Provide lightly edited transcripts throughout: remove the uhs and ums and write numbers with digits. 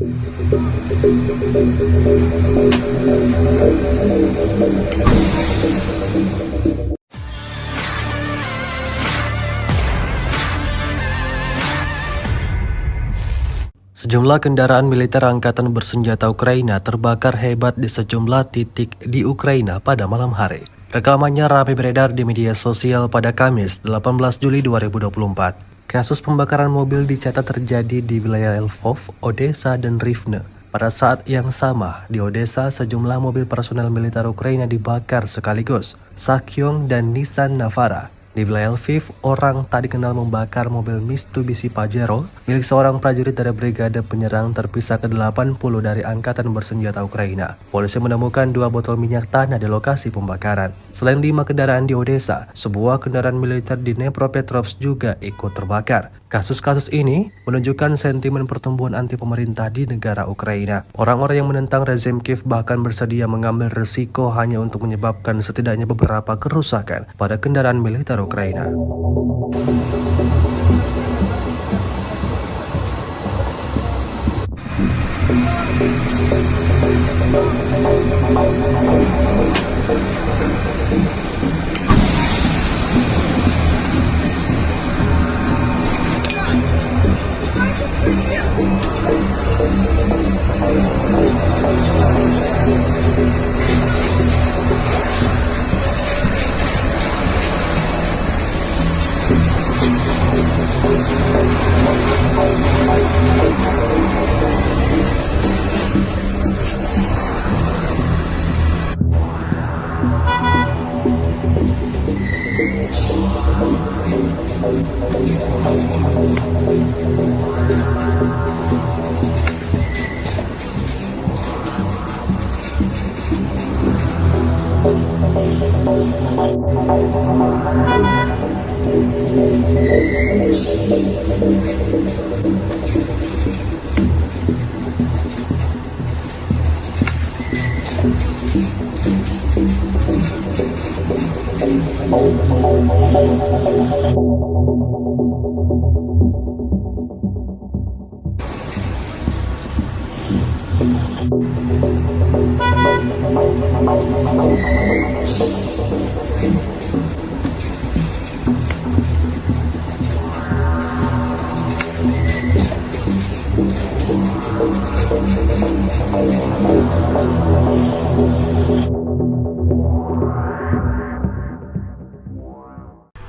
Sejumlah kendaraan militer angkatan bersenjata Ukraina terbakar hebat di sejumlah titik di Ukraina pada malam hari. Rekamannya ramai beredar di media sosial pada Kamis 18 Juli 2024. Kasus pembakaran mobil dicatat terjadi di wilayah Lvov, Odessa, dan Rivne. Pada saat yang sama, di Odessa sejumlah mobil personel militer Ukraina dibakar sekaligus, Sakyong dan Nissan Navara. Di wilayah Lviv, orang tak dikenal membakar mobil Mitsubishi Pajero milik seorang prajurit dari Brigade Penyerang terpisah ke-80 dari Angkatan Bersenjata Ukraina. Polisi menemukan 2 botol minyak tanah di lokasi pembakaran. Selain 5 kendaraan di Odessa, sebuah kendaraan militer di Dnepropetrovsk juga ikut terbakar. Kasus-kasus ini menunjukkan sentimen pertumbuhan anti pemerintah di negara Ukraina. Orang-orang yang menentang rezim Kiev bahkan bersedia mengambil risiko hanya untuk menyebabkan setidaknya beberapa kerusakan pada kendaraan militer Ukraina.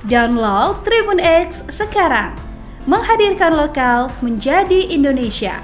Download Tribun X sekarang, menghadirkan lokal menjadi Indonesia.